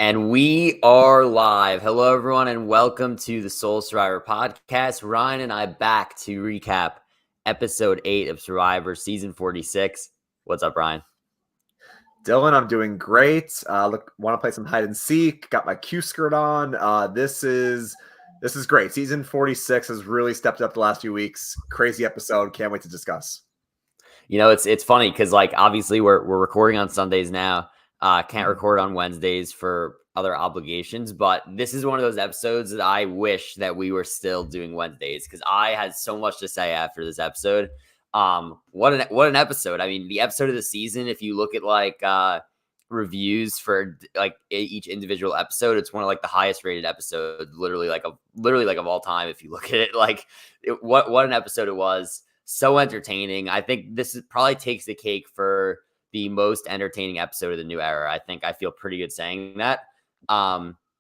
And we are live. Hello, everyone, and welcome to the Soul Survivor podcast. Ryan and I back to recap episode 8 of Survivor season 46. What's up, Ryan? Dylan, I'm doing great. Want to play some hide and seek. Got my Q skirt on. This is great. Season 46 has really stepped up the last few weeks. Crazy episode. Can't wait to discuss. You know, it's funny because obviously we're recording on Sundays now. Can't record on Wednesdays for other obligations, but this is one of those episodes that I wish that we were still doing Wednesdays because I had so much to say after this episode. What an episode. I mean, the episode of the season, if you look at reviews for each individual episode, it's one of the highest rated episodes literally of all time. If you look at it, what an episode it was. So entertaining. I think this probably takes the cake for the most entertaining episode of the new era. I feel pretty good saying that.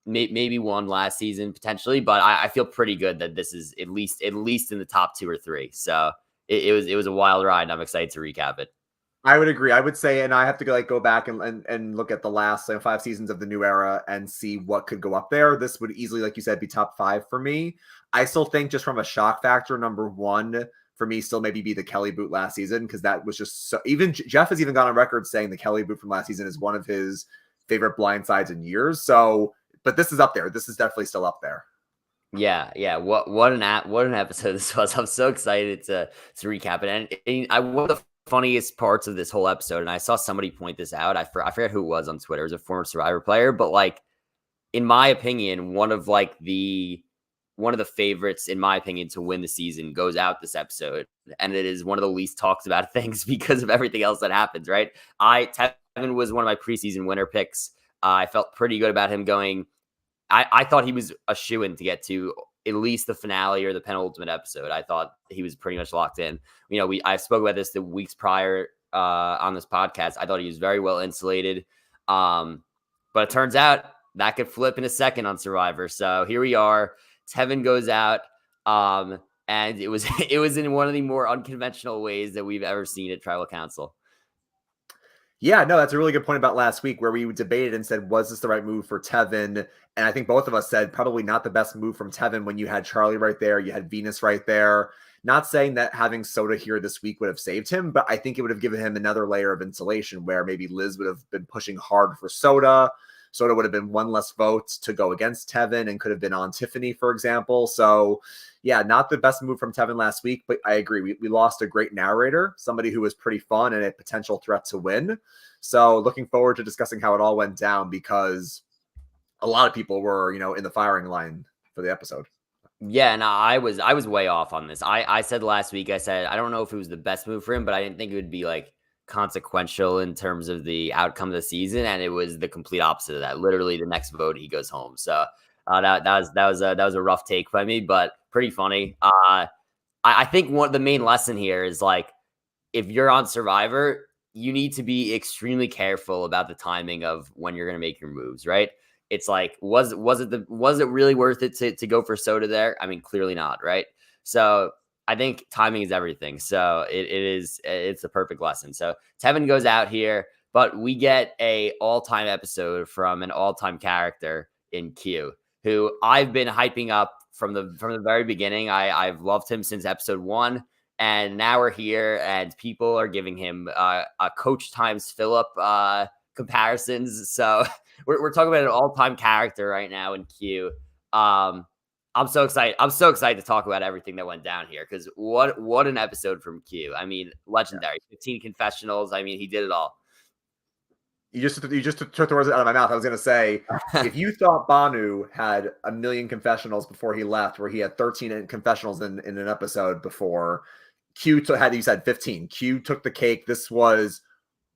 Maybe one last season potentially, but I feel pretty good that this is at least in the top 2 or 3. So it was a wild ride, and I'm excited to recap it. I would agree. I would say, and I have to go back and look at the last 5 seasons of the new era and see what could go up there. This would easily, like you said, be top 5 for me. I still think just from a shock factor, number 1 for me still maybe be the Kelly boot last season, because that was just so. Even Jeff has even gone on record saying the Kelly boot from last season is one of his favorite blindsides in years. So, but this is up there. This is definitely still up there. Yeah. What an episode this was. I'm so excited to recap it. And one of the funniest parts of this whole episode, and I saw somebody point this out. I forgot who it was on Twitter. It was a former Survivor player, but in my opinion, one of the favorites, in my opinion, to win the season goes out this episode. And it is one of the least talked about things because of everything else that happens, right? Tevin was one of my preseason winner picks. I felt pretty good about him going. I thought he was a shoo-in to get to at least the finale or the penultimate episode. I thought he was pretty much locked in. You know, I spoke about this the weeks prior on this podcast. I thought he was very well insulated. But it turns out that could flip in a second on Survivor. So here we are. Tevin goes out, and it was in one of the more unconventional ways that we've ever seen at Tribal Council. Yeah, no, that's a really good point about last week where we debated and said, was this the right move for Tevin? And I think both of us said probably not the best move from Tevin when you had Charlie right there, you had Venus right there. Not saying that having Soda here this week would have saved him, but I think it would have given him another layer of insulation where maybe Liz would have been pushing hard for Soda. Soda would have been one less vote to go against Tevin and could have been on Tiffany, for example. So, yeah, not the best move from Tevin last week, but I agree. We lost a great narrator, somebody who was pretty fun and a potential threat to win. So looking forward to discussing how it all went down because a lot of people were, in the firing line for the episode. Yeah, and I was way off on this. I said last week, I don't know if it was the best move for him, but I didn't think it would be consequential in terms of the outcome of the season, and it was the complete opposite of that. Literally, the next vote he goes home. So that was a rough take by me, but pretty funny. I think the main lesson here is if you're on Survivor, you need to be extremely careful about the timing of when you're going to make your moves. Right? It's was it really worth it to go for Soda there? I mean, clearly not. Right? So I think timing is everything. So it's the perfect lesson. So Tevin goes out here, but we get a all-time episode from an all-time character in Q, who I've been hyping up from the very beginning. I've loved him since episode 1, and now we're here, and people are giving him a Coach times Philip comparisons. So we're talking about an all-time character right now in Q. I'm so excited. To talk about everything that went down here because what an episode from Q. I mean, legendary. 15 confessionals. I mean, he did it all. You just took the words out of my mouth. I was going to say, if you thought Banu had 1 million confessionals before he left, where he had 13 confessionals in an episode before, Q had, you said 15. Q took the cake. This was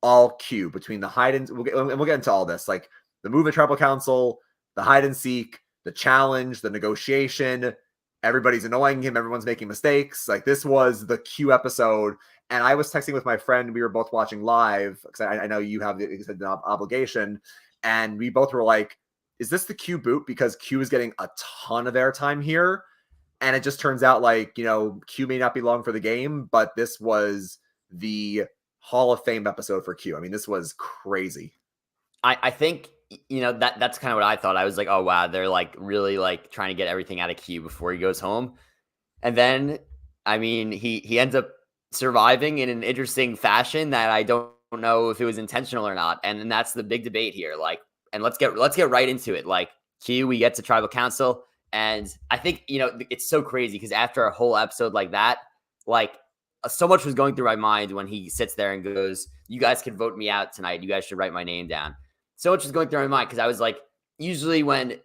all Q between the hide and we'll get into all this, like the move at Tribal Council, the hide and seek, the challenge, the negotiation. Everybody's annoying him. Everyone's making mistakes. This was the Q episode. And I was texting with my friend. We were both watching live because I know you have the obligation. And we both were like, is this the Q boot? Because Q is getting a ton of airtime here. And it just turns out Q may not be long for the game, but this was the Hall of Fame episode for Q. I mean, this was crazy. I think that's kind of what I thought. I was like, oh wow, they're like really like trying to get everything out of Q before he goes home. And then, I mean, he ends up surviving in an interesting fashion that I don't know if it was intentional or not. And then that's the big debate here. Like, and let's get right into it. Like, Q, we get to tribal council, and I think it's so crazy because after a whole episode like that, like so much was going through my mind when he sits there and goes, "You guys can vote me out tonight. You guys should write my name down." So much was going through my mind because I was like, usually when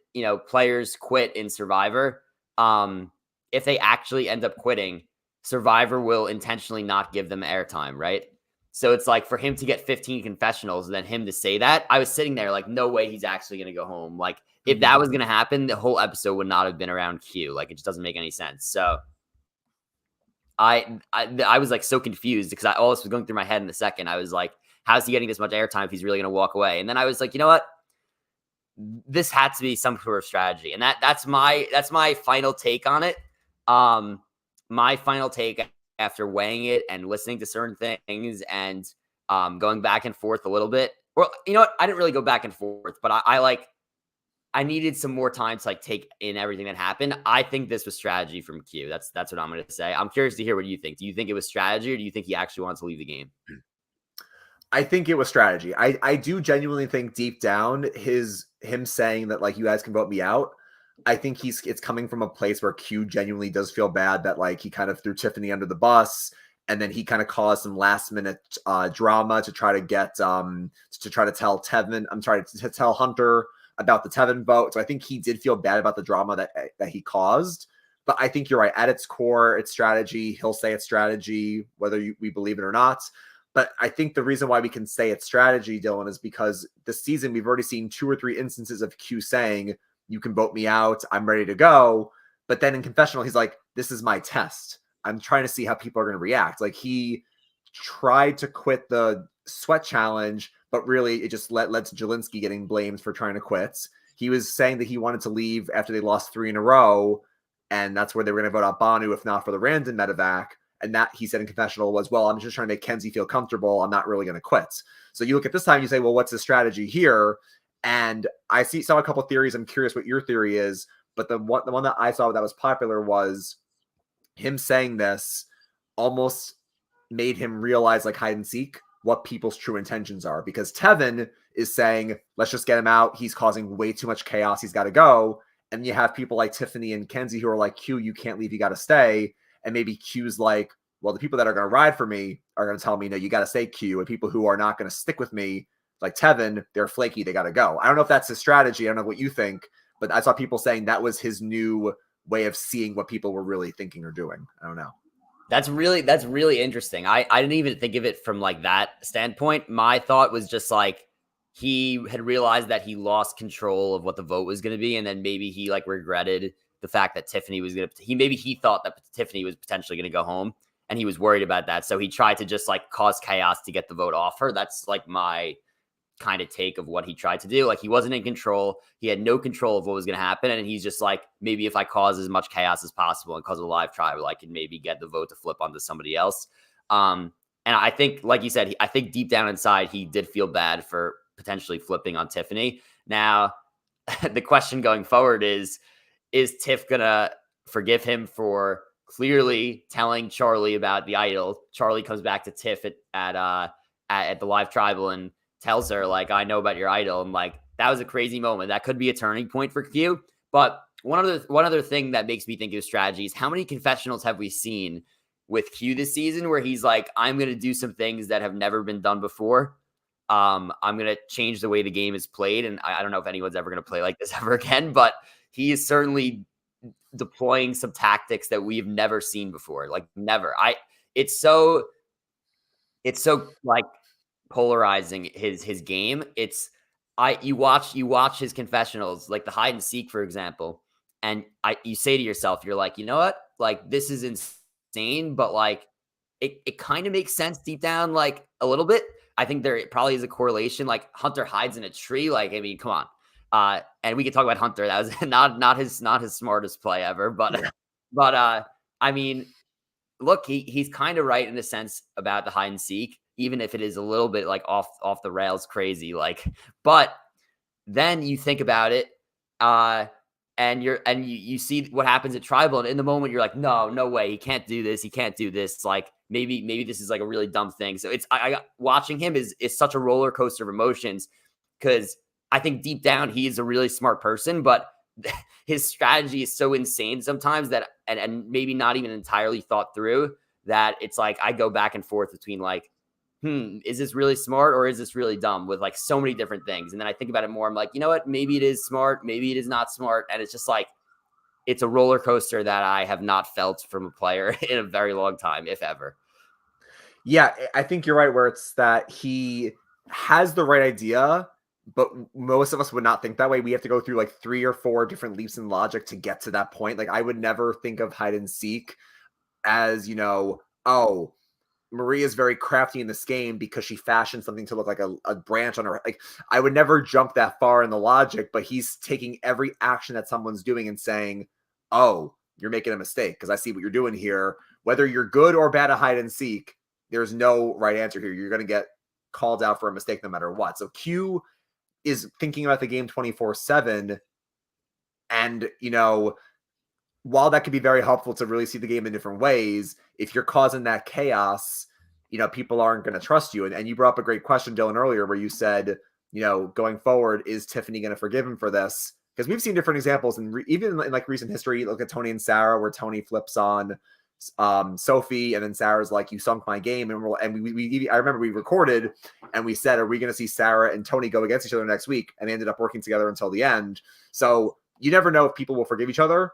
players quit in Survivor, if they actually end up quitting, Survivor will intentionally not give them airtime, right? So it's like for him to get 15 confessionals and then him to say that, I was sitting there like, no way he's actually going to go home. Like, if that was going to happen, the whole episode would not have been around Q. Like, it just doesn't make any sense. So I was like so confused because all this was going through my head in a second. I was like, how's he getting this much airtime if he's really going to walk away? And then I was like, you know what? This had to be some sort of strategy, and that's my final take on it. My final take after weighing it and listening to certain things and going back and forth a little bit. Well, you know what? I didn't really go back and forth, but I needed some more time to like take in everything that happened. I think this was strategy from Q. That's what I'm going to say. I'm curious to hear what you think. Do you think it was strategy, or do you think he actually wants to leave the game? I think it was strategy. I do genuinely think deep down him saying that like you guys can vote me out. I think it's coming from a place where Q genuinely does feel bad that like he kind of threw Tiffany under the bus, and then he kind of caused some last minute drama to try to get to try to tell Tevin. I'm sorry, to tell Hunter about the Tevin vote. So I think he did feel bad about the drama that he caused. But I think you're right. At its core, it's strategy. He'll say it's strategy, whether we believe it or not. But I think the reason why we can say it's strategy, Dylan, is because this season we've already seen 2 or 3 instances of Q saying, you can vote me out, I'm ready to go. But then in confessional, he's like, this is my test. I'm trying to see how people are going to react. Like he tried to quit the sweat challenge, but really it just led to Jelinski getting blamed for trying to quit. He was saying that he wanted to leave after they lost 3 in a row, and that's where they were going to vote out Banu, if not for the random medevac. And that he said in confessional was, well, I'm just trying to make Kenzie feel comfortable. I'm not really going to quit. So you look at this time, you say, well, what's the strategy here? And I saw a couple of theories. I'm curious what your theory is. But the one that I saw that was popular was him saying this almost made him realize, like hide and seek, what people's true intentions are. Because Tevin is saying, let's just get him out. He's causing way too much chaos. He's got to go. And you have people like Tiffany and Kenzie who are like, Q, you can't leave. You got to stay. And maybe Q's like, well, the people that are going to ride for me are going to tell me, no, you got to stay, Q. And people who are not going to stick with me, like Tevin, they're flaky. They got to go. I don't know if that's his strategy. I don't know what you think, but I saw people saying that was his new way of seeing what people were really thinking or doing. I don't know. That's really interesting. I didn't even think of it from like that standpoint. My thought was just like he had realized that he lost control of what the vote was going to be. And then maybe he like regretted the fact that Tiffany was going to, he thought that Tiffany was potentially going to go home, and he was worried about that. So he tried to just like cause chaos to get the vote off her. That's like my kind of take of what he tried to do. Like he wasn't in control. He had no control of what was going to happen. And he's just like, maybe if I cause as much chaos as possible and cause a live tribal, I can maybe get the vote to flip onto somebody else. And I think, like you said, I think deep down inside, he did feel bad for potentially flipping on Tiffany. Now, the question going forward is Tiff gonna forgive him for clearly telling Charlie about the idol? Charlie comes back to Tiff at the live tribal and tells her, like, I know about your idol. And like, that was a crazy moment. That could be a turning point for Q. But one other thing that makes me think of strategy is how many confessionals have we seen with Q this season where he's like, I'm going to do some things that have never been done before. I'm going to change the way the game is played. And I don't know if anyone's ever going to play like this ever again, but he is certainly deploying some tactics that we've never seen before. Like never. It's so like polarizing his game. You watch his confessionals, like the hide and seek, for example, and you say to yourself, you're like, you know what? Like this is insane, but like it kind of makes sense deep down, like a little bit. I think there probably is a correlation. Like Hunter hides in a tree. Like, I mean, come on. And we could talk about Hunter. That was not his smartest play ever, but Yeah. I mean, look, he's kind of right in a sense about the hide and seek, even if it is a little bit like off the rails crazy. Like, but then you think about it, and you see what happens at Tribal, and in the moment you're like, no way, he can't do this. He can't do this. Like maybe this is like a really dumb thing. So it's I watching him is such a roller coaster of emotions, because I think deep down he is a really smart person, but his strategy is so insane sometimes that and maybe not even entirely thought through, that it's like I go back and forth between like, is this really smart or is this really dumb, with like so many different things. And then I think about it more. I'm like, you know what? Maybe it is smart. Maybe it is not smart. And it's just like, it's a roller coaster that I have not felt from a player in a very long time, if ever. Yeah, I think you're right, where it's that he has the right idea, but most of us would not think that way. We have to go through like 3 or 4 different leaps in logic to get to that point. Like I would never think of hide and seek as, oh, Maria's very crafty in this game because she fashioned something to look like a branch on her. Like I would never jump that far in the logic, but he's taking every action that someone's doing and saying, oh, you're making a mistake because I see what you're doing here. Whether you're good or bad at hide and seek, there's no right answer here. You're going to get called out for a mistake no matter what. So Q is thinking about the game 24/7. And, while that could be very helpful to really see the game in different ways, if you're causing that chaos, people aren't going to trust you. And you brought up a great question, Dylan, earlier, where you said, going forward, is Tiffany going to forgive him for this? Because we've seen different examples, and even in like recent history. Look at Tony and Sarah, where Tony flips on Sophie, and then Sarah's like, "You sunk my game," and we I remember we recorded and we said, "Are we going to see Sarah and Tony go against each other next week?" And they ended up working together until the end. So you never know if people will forgive each other.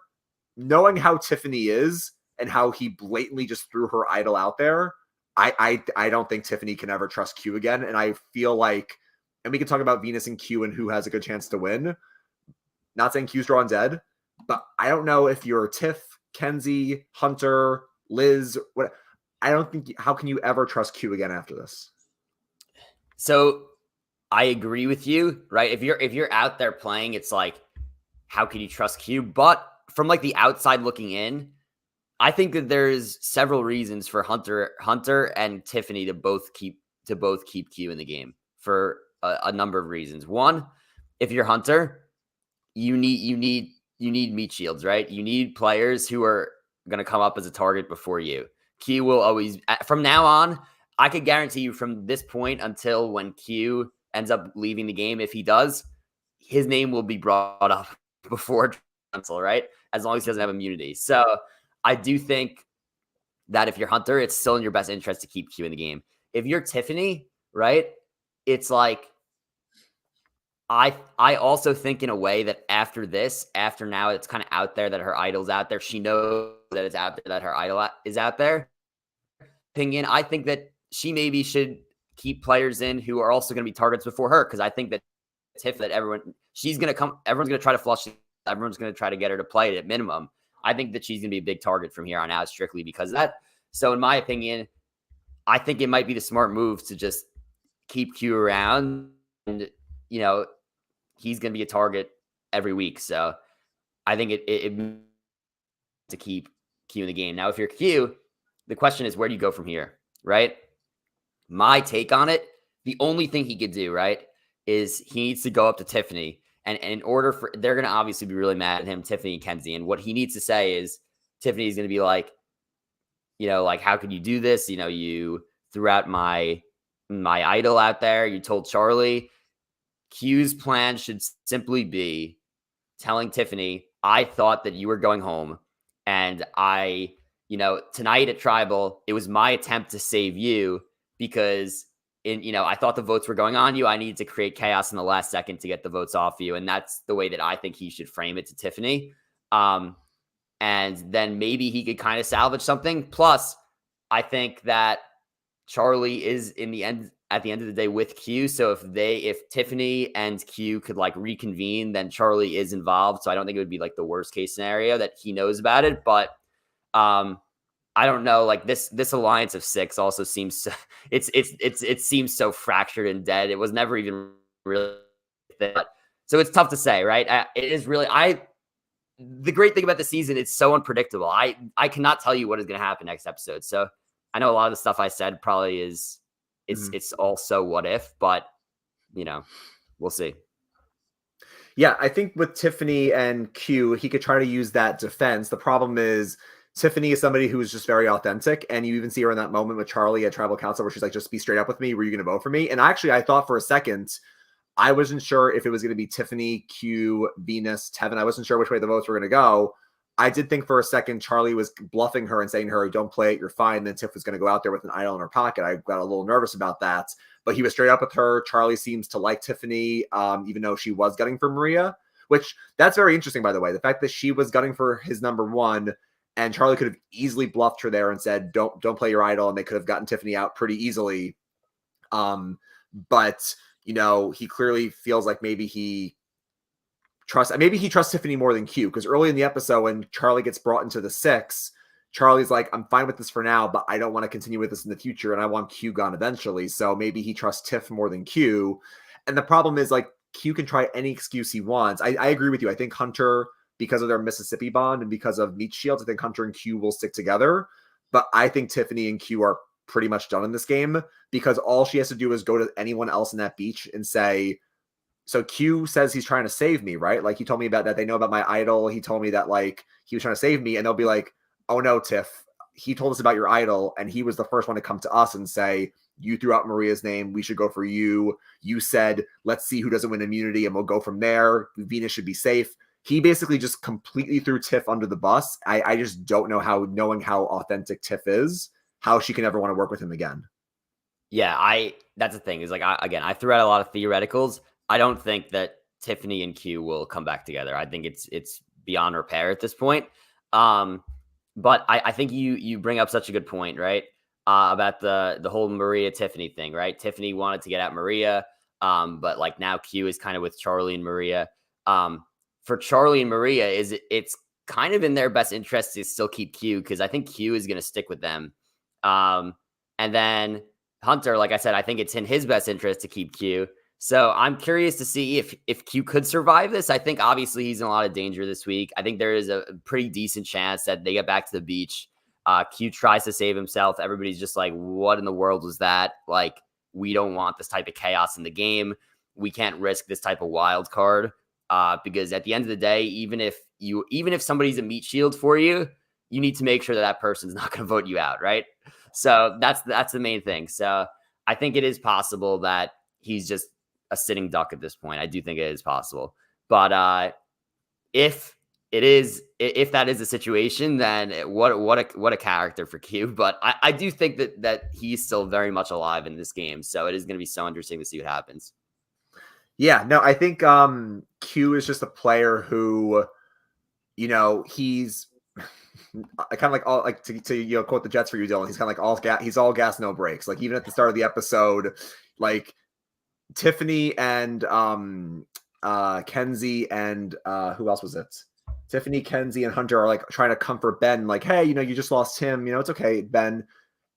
Knowing how Tiffany is and how he blatantly just threw her idol out there, I don't think Tiffany can ever trust Q again. And I feel like, and we can talk about Venus and Q and who has a good chance to win. Not saying Q's drawn dead, but I don't know if you're Tiff, Kenzie, Hunter, Liz. What? I don't think. How can you ever trust Q again after this? So I agree with you, right? If you're out there playing, it's like, how can you trust Q? But from like the outside looking in, I think that there's several reasons for Hunter and Tiffany to both keep Q in the game for a number of reasons. One, if you're Hunter, you need meat shields, right? You need players who are going to come up as a target before you. Q will always, from now on, I could guarantee you from this point until when Q ends up leaving the game, if he does, his name will be brought up before cancel, right? As long as he doesn't have immunity. So I do think that if you're Hunter, it's still in your best interest to keep Q in the game. If you're Tiffany, right, it's like, I also think in a way that after now it's kind of out there that her idol's out there. She knows that it's out there that her idol is out there. I think that she maybe should keep players in who are also going to be targets before her, because I think that everyone's going to try to flush. Everyone's going to try to get her to play it at minimum. I think that she's going to be a big target from here on out, strictly because of that. So in my opinion, I think it might be the smart move to just keep Q around, and he's going to be a target every week. So I think it to keep Q in the game. Now, if you're Q, the question is, where do you go from here, right? My take on it, the only thing he could do, right, is he needs to go up to Tiffany. And in order for, they're going to obviously be really mad at him, Tiffany and Kenzie. And what he needs to say is, Tiffany's going to be like, like, how could you do this? You threw out my idol out there. You told Charlie. Q's plan should simply be telling Tiffany, I thought that you were going home, and tonight at Tribal, it was my attempt to save you, because I thought the votes were going on you. I needed to create chaos in the last second to get the votes off you. And that's the way that I think he should frame it to Tiffany. And then maybe he could kind of salvage something. Plus, I think that Charlie is at the end of the day with Q. So if Tiffany and Q could like reconvene, then Charlie is involved. So I don't think it would be like the worst case scenario that he knows about it. But I don't know. Like this alliance of 6 also seems it seems so fractured and dead. It was never even really that. So it's tough to say, right? It is really the great thing about the season, it's so unpredictable. I cannot tell you what is going to happen next episode. So I know a lot of the stuff I said probably is it's also what if, but we'll see. Yeah, I think with Tiffany and Q, he could try to use that defense. The problem is Tiffany is somebody who is just very authentic, and you even see her in that moment with Charlie at Tribal Council where she's like, "Just be straight up with me. Were you going to vote for me?" And actually, I thought for a second, I wasn't sure if it was going to be Tiffany, Q, Venus, Tevin. I wasn't sure which way the votes were going to go. I did think for a second Charlie was bluffing her and saying to her, "Don't play it, you're fine." Then Tiff was going to go out there with an idol in her pocket. I got a little nervous about that, but he was straight up with her. Charlie seems to like Tiffany, even though she was gunning for Maria, which that's very interesting, by the way. The fact that she was gunning for his number one, and Charlie could have easily bluffed her there and said, "Don't play your idol," and they could have gotten Tiffany out pretty easily. But he clearly feels like maybe he trusts Tiffany more than Q, because early in the episode when Charlie gets brought into the 6, Charlie's like, "I'm fine with this for now, but I don't want to continue with this in the future, and I want Q gone eventually." So maybe he trusts Tiff more than Q. And the problem is, like, Q can try any excuse he wants. I agree with you. I think Hunter, because of their Mississippi bond and because of meat shields, I think Hunter and Q will stick together. But I think Tiffany and Q are pretty much done in this game, because all she has to do is go to anyone else in that beach and say, "So Q says he's trying to save me, right? Like, he told me about that. They know about my idol. He told me that, like, he was trying to save me." And they'll be like, "Oh no, Tiff, he told us about your idol, and he was the first one to come to us and say, you threw out Maria's name. We should go for you. You said, let's see who doesn't win immunity, and we'll go from there. Venus should be safe." He basically just completely threw Tiff under the bus. I just don't know how, knowing how authentic Tiff is, how she can ever want to work with him again. Yeah, that's the thing is, like, I threw out a lot of theoreticals. I don't think that Tiffany and Q will come back together. I think it's beyond repair at this point. But I think you bring up such a good point, right? About the whole Maria Tiffany thing, right? Tiffany wanted to get at Maria, but like now Q is kind of with Charlie and Maria. For Charlie and Maria, it's kind of in their best interest to still keep Q, because I think Q is going to stick with them. And then Hunter, like I said, I think it's in his best interest to keep Q. So I'm curious to see if Q could survive this. I think obviously he's in a lot of danger this week. I think there is a pretty decent chance that they get back to the beach. Q tries to save himself. Everybody's just like, "What in the world was that?" Like, we don't want this type of chaos in the game. We can't risk this type of wild card, because at the end of the day, even if somebody's a meat shield for you, you need to make sure that person's not going to vote you out, right? So that's the main thing. So I think it is possible that he's just a sitting duck at this point. I do think it is possible. But if that is the situation, then what a character for Q. But I do think that he's still very much alive in this game. So it is going to be so interesting to see what happens. Yeah, no, I think Q is just a player who, he's kind of like all, like, to quote the Jets for you, Dylan. He's kind of like he's all gas, no brakes. Like, even at the start of the episode, like Tiffany and Kenzie and who else was it? Tiffany, Kenzie, and Hunter are like trying to comfort Ben, like, "Hey, you just lost him. It's okay, Ben."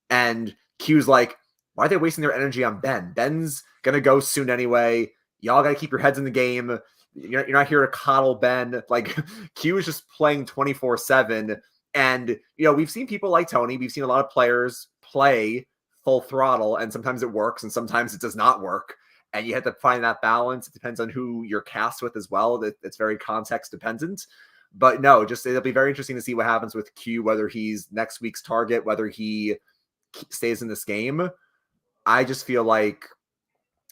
And Q's like, "Why are they wasting their energy on Ben? Ben's gonna go soon anyway. Y'all gotta keep your heads in the game. You're not here to coddle Ben." Like, Q is just playing 24/7. And we've seen people like Tony. We've seen a lot of players play full throttle, and sometimes it works, and sometimes it does not work. And you have to find that balance. It depends on who you're cast with as well. It's very context dependent. But no, just it'll be very interesting to see what happens with Q, whether he's next week's target, whether he stays in this game. I just feel like,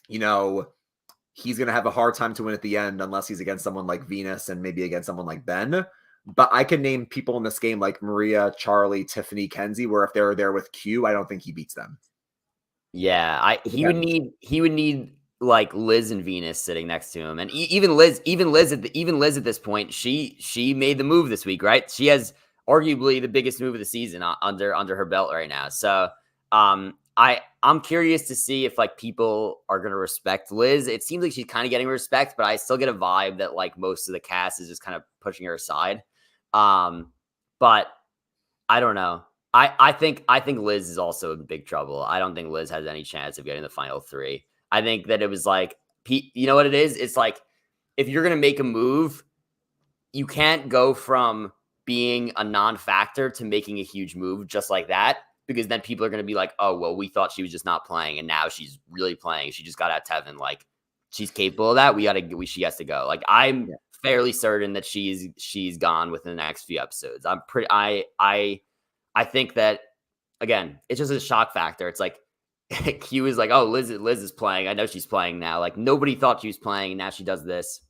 he's going to have a hard time to win at the end unless he's against someone like Venus and maybe against someone like Ben. But I can name people in this game like Maria, Charlie, Tiffany, Kenzie, where if they're there with Q, I don't think he beats them. Yeah, he would need like Liz and Venus sitting next to him, and even Liz at this point, she made the move this week, right? She has arguably the biggest move of the season under her belt right now. So I'm curious to see if like people are going to respect Liz. It seems like she's kind of getting respect, but I still get a vibe that like most of the cast is just kind of pushing her aside. But I don't know. I think Liz is also in big trouble. I don't think Liz has any chance of getting the final 3. I think that it was like, you know what it is? It's like, if you're going to make a move, you can't go from being a non-factor to making a huge move just like that, because then people are going to be like, "Oh, well, we thought she was just not playing, and now she's really playing. She just got out Tevin." Like, she's capable of that, she has to go. Like I'm fairly certain that she's gone within the next few episodes. I think that, again, it's just a shock factor. It's like Q is like, oh, Liz is playing. I know she's playing now. Like nobody thought she was playing, and now she does this.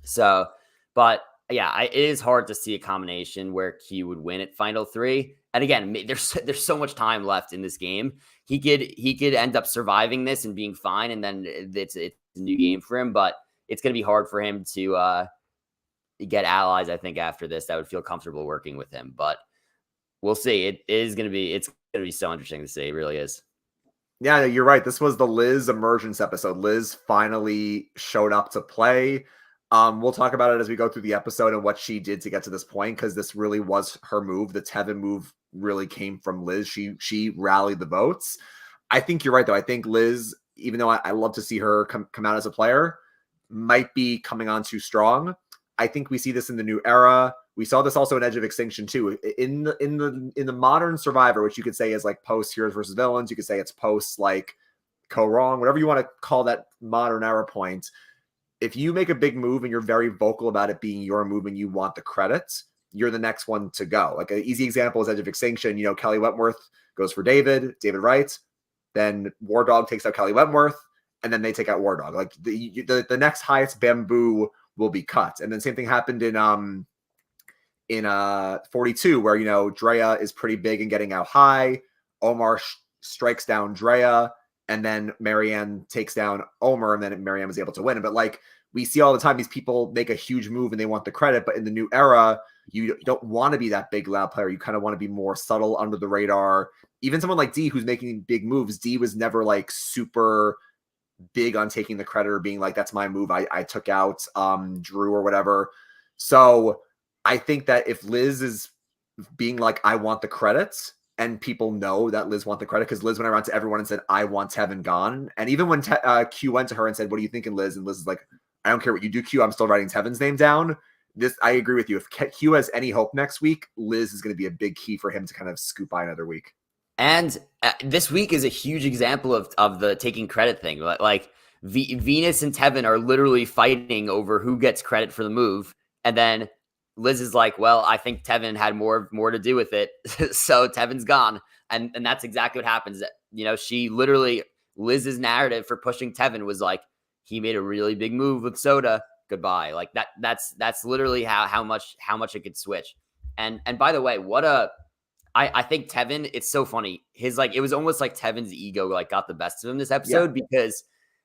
So, but yeah, it is hard to see a combination where Q would win at Final 3. And again, there's so much time left in this game. He could end up surviving this and being fine, and then it's a new game for him. But it's going to be hard for him to get allies, I think, after this that would feel comfortable working with him. But we'll see. It's going to be so interesting to see. It really is. Yeah, you're right. This was the Liz emergence episode. Liz finally showed up to play. We'll talk about it as we go through the episode and what she did to get to this point, because this really was her move. The Tevin move really came from Liz. She rallied the votes. I think you're right, though. I think Liz, even though I love to see her come out as a player, might be coming on too strong. I think we see this in the new era. We saw this also in Edge of Extinction too. In the modern Survivor, which you could say is like post Heroes versus Villains, you could say it's post like Co Wrong, whatever you want to call that modern era point. If you make a big move and you're very vocal about it being your move and you want the credits, you're the next one to go. Like an easy example is Edge of Extinction. You know, Kelly Wentworth goes for David writes, then War Dog takes out Kelly Wentworth, and then they take out War Dog. Like the next highest bamboo will be cut. And then same thing happened in 42, where, you know, Drea is pretty big and getting out high. Omar strikes down Drea, and then Marianne takes down Omer, and then Marianne was able to win. But like we see all the time, these people make a huge move and they want the credit. But in the new era, you don't want to be that big, loud player. You kind of want to be more subtle, under the radar. Even someone like D, who's making big moves, D was never like super big on taking the credit or being like, that's my move. I took out Drew or whatever. So I think that if Liz is being like, I want the credits, and people know that Liz wants the credit, because Liz went around to everyone and said, I want Tevin gone. And even when Q went to her and said, what are you thinking, Liz? And Liz is like, I don't care what you do, Q. I'm still writing Tevin's name down. I agree with you. If Q has any hope next week, Liz is going to be a big key for him to kind of scoop by another week. And this week is a huge example of the taking credit thing. Like Venus and Tevin are literally fighting over who gets credit for the move. And then Liz is like, well, I think Tevin had more to do with it. So Tevin's gone. And that's exactly what happens. You know, Liz's narrative for pushing Tevin was like, he made a really big move with Soda. Goodbye. Like that's literally how much it could switch. And by the way, I think Tevin, it's so funny. It was almost like Tevin's ego got the best of him this episode, because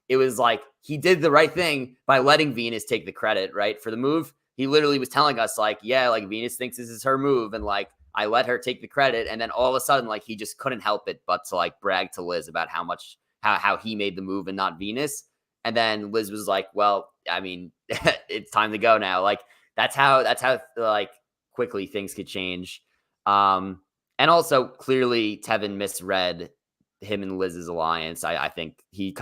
it was like he did the right thing by letting Venus take the credit, right, for the move. He literally was telling us like, yeah, like Venus thinks this is her move, and like I let her take the credit, and then all of a sudden like he just couldn't help it but to like brag to Liz about how he made the move and not Venus. And then Liz was like, well, I mean, it's time to go now. Like that's how like quickly things could change. And also clearly Tevin misread him and Liz's alliance. I think he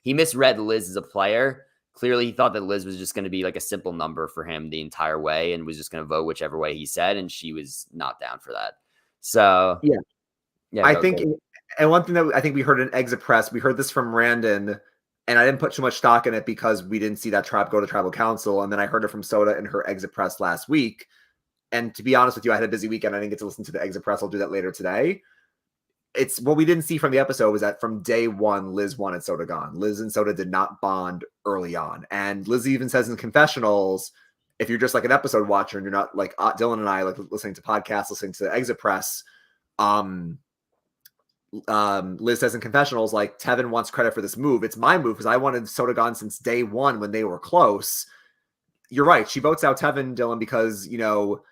misread Liz as a player. Clearly he thought that Liz was just going to be like a simple number for him the entire way and was just going to vote whichever way he said. And she was not down for that. So yeah, I think, and one thing that I think we heard in Exit Press, we heard this from Randon, and I didn't put too much stock in it because we didn't see that tribe go to tribal council. And then I heard it from Soda in her Exit Press last week. And to be honest with you, I had a busy weekend. I didn't get to listen to the Exit Press. I'll do that later today. It's what we didn't see from the episode was that from day one, Liz wanted Soda gone. Liz and Soda did not bond early on. And Liz even says in confessionals, if you're just like an episode watcher and you're not like Dylan and I, like listening to podcasts, listening to Exit Press, Liz says in confessionals, like, Tevin wants credit for this move. It's my move because I wanted Soda gone since day one when they were close. You're right. She votes out Tevin, Dylan, because, you know,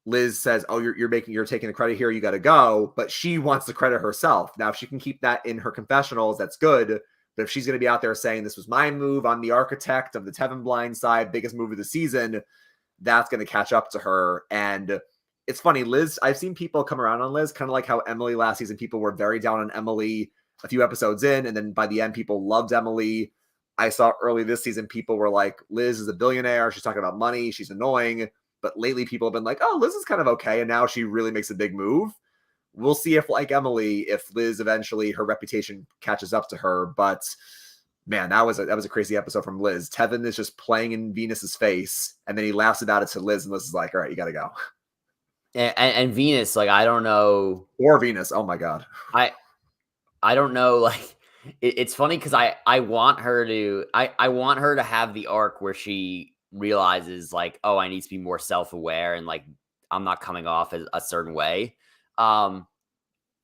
Liz says, oh, you're taking the credit here. You got to go. But she wants the credit herself. Now, if she can keep that in her confessionals, that's good. But if she's going to be out there saying this was my move, I'm the architect of the Tevin blind side, biggest move of the season, that's going to catch up to her. And it's funny, Liz, I've seen people come around on Liz, kind of like how Emily last season, people were very down on Emily a few episodes in. And then by the end, people loved Emily. I saw early this season, people were like, Liz is a billionaire. She's talking about money. She's annoying. But lately people have been like, oh, Liz is kind of okay. And now she really makes a big move. We'll see if, like Emily, if Liz eventually, her reputation catches up to her. But Man, that was a crazy episode from Liz. Tevin is just playing in Venus's face, and then he laughs about it to Liz, and Liz is like, "All right, you got to go." And Venus, like, I don't know. Or Venus. Oh my god. I I don't know. Like, it's funny because I want her to I want her to have the arc where she realizes like, oh, I need to be more self aware and like I'm not coming off as a certain way. Um,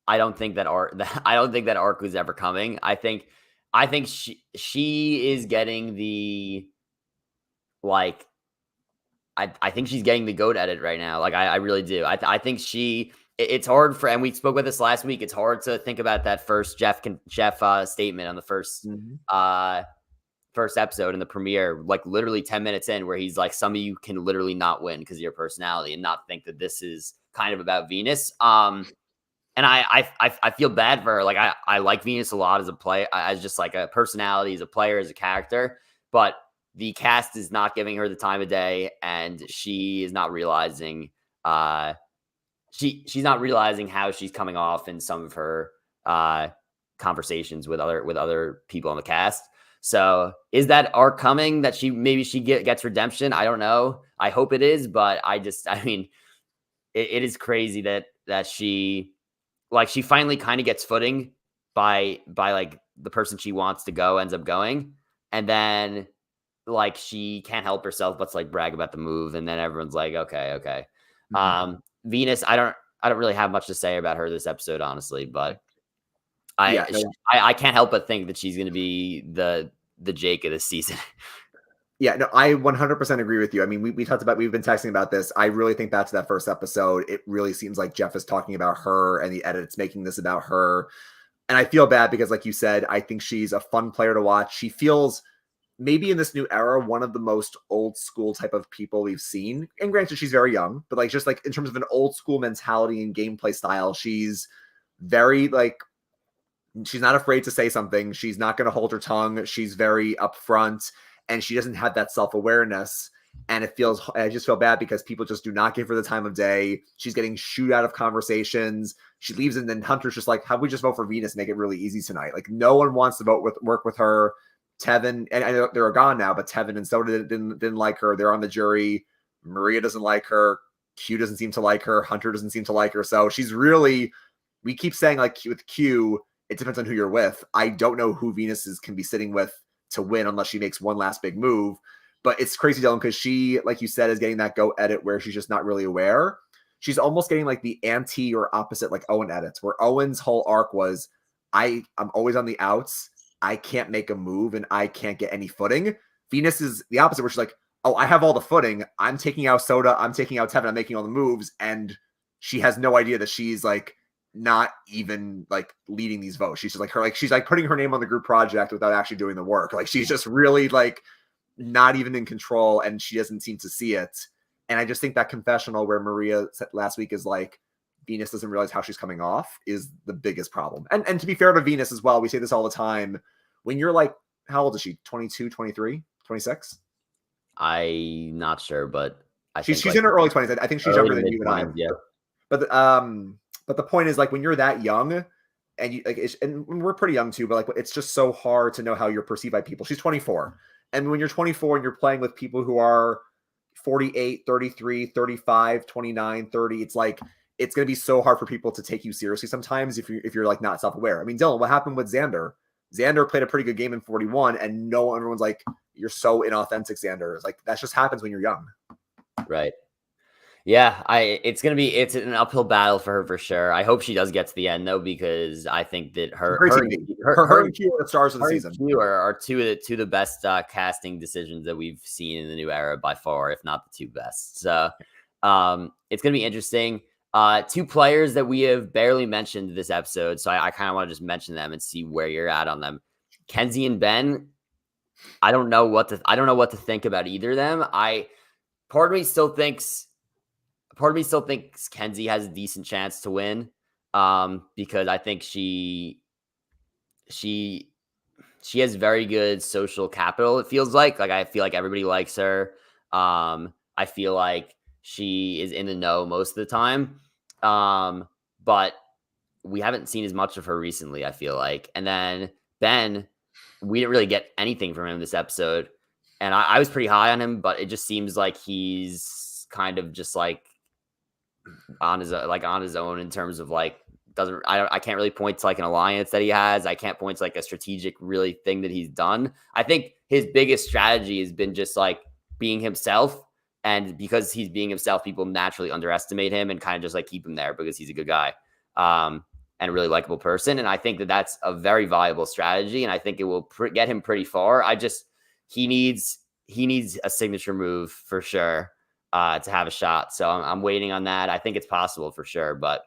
I don't think that arc. I don't think that arc was ever coming. I think she is getting the like. I think she's getting the goat edit right now. Like I really do. I think it's hard for, and we spoke about this last week. It's hard to think about that first Jeff statement on the first episode in the premiere, like literally 10 minutes in, where he's like, some of you can literally not win because of your personality, and not think that this is kind of about Venus. And I feel bad for her. Like I like Venus a lot as a player, as just like a personality, as a player, as a character, but the cast is not giving her the time of day, and she is not realizing she's not realizing how she's coming off in some of her conversations with other people on the cast. So is that arc coming that she gets redemption? I don't know. I hope it is, but I mean, it is crazy that she finally kind of gets footing by like the person she wants to go ends up going, and then like she can't help herself but to like brag about the move, and then everyone's like, okay. Venus, I don't really have much to say about her this episode, honestly, but Yeah, I can't help but think that she's going to be the Jake of this season. yeah, no, I 100% agree with you. I mean, we've been texting about this. I really think back to that first episode. It really seems like Jeff is talking about her, and the edit's making this about her. And I feel bad because, like you said, I think she's a fun player to watch. She feels maybe in this new era one of the most old school type of people we've seen. And granted, she's very young, but like just like in terms of an old school mentality and gameplay style, she's very like she's not afraid to say something. She's not going to hold her tongue. She's very upfront, and she doesn't have that self-awareness. And I just feel bad because people just do not give her the time of day. She's getting shooed out of conversations. She leaves, and then Hunter's just like, how about we just vote for Venus and make it really easy tonight? Like, no one wants to work with her. Tevin, and I know they're gone now, but Tevin and Soda didn't like her. They're on the jury. Maria doesn't like her. Q doesn't seem to like her. Hunter doesn't seem to like her. So she's really, we keep saying like with Q, it depends on who you're with. I don't know who Venus can be sitting with to win unless she makes one last big move. But it's crazy, Dylan, because she, like you said, is getting that go edit where she's just not really aware. She's almost getting like the anti or opposite like Owen edits, where Owen's whole arc was, I'm always on the outs. I can't make a move and I can't get any footing. Venus is the opposite, where she's like, oh, I have all the footing. I'm taking out Soda. I'm taking out Tevin. I'm making all the moves. And she has no idea that she's like not even like leading these votes. She's just like she's like putting her name on the group project without actually doing the work. Like she's just really like not even in control, and she doesn't seem to see it. And I just think that confessional where Maria said last week is like, Venus doesn't realize how she's coming off is the biggest problem. And to be fair to Venus as well, we say this all the time. When you're like, how old is she? 22, 23, 26? I'm not sure, but She's in her early 20s. I think she's younger than you and I. Yeah. But the point is like when you're that young, and you like, and we're pretty young too, but like it's just so hard to know how you're perceived by people. She's 24. And when you're 24 and you're playing with people who are 48, 33, 35, 29, 30, it's like it's going to be so hard for people to take you seriously sometimes if you're like not self-aware. I mean, Dylan, what happened with Xander? Xander played a pretty good game in 41, and everyone's like, you're so inauthentic, Xander. It's like that just happens when you're young. Right. Yeah, it's an uphill battle for her for sure. I hope she does get to the end though, because I think that her and Q are the stars of the season. Q are two of the best casting decisions that we've seen in the new era by far, if not the two best. So it's gonna be interesting. Two players that we have barely mentioned this episode, so I kind of want to just mention them and see where you're at on them. Kenzie and Ben. I don't know what to think about either of them. Part of me still thinks Kenzie has a decent chance to win, because I think she has very good social capital. It feels like I feel like everybody likes her. I feel like she is in the know most of the time, but we haven't seen as much of her recently, I feel like. And then Ben, we didn't really get anything from him this episode. And I was pretty high on him, but it just seems like he's kind of just like on his own in terms of like doesn't I can't really point to like an alliance that he has. I can't point to like a strategic really thing that he's done. I think his biggest strategy has been just like being himself. And because he's being himself, people naturally underestimate him and kind of just like keep him there because he's a good guy. And a really likable person. And I think that that's a very viable strategy. And I think it will get him pretty far. He needs a signature move for sure to have a shot. So I'm waiting on that. I think it's possible for sure, but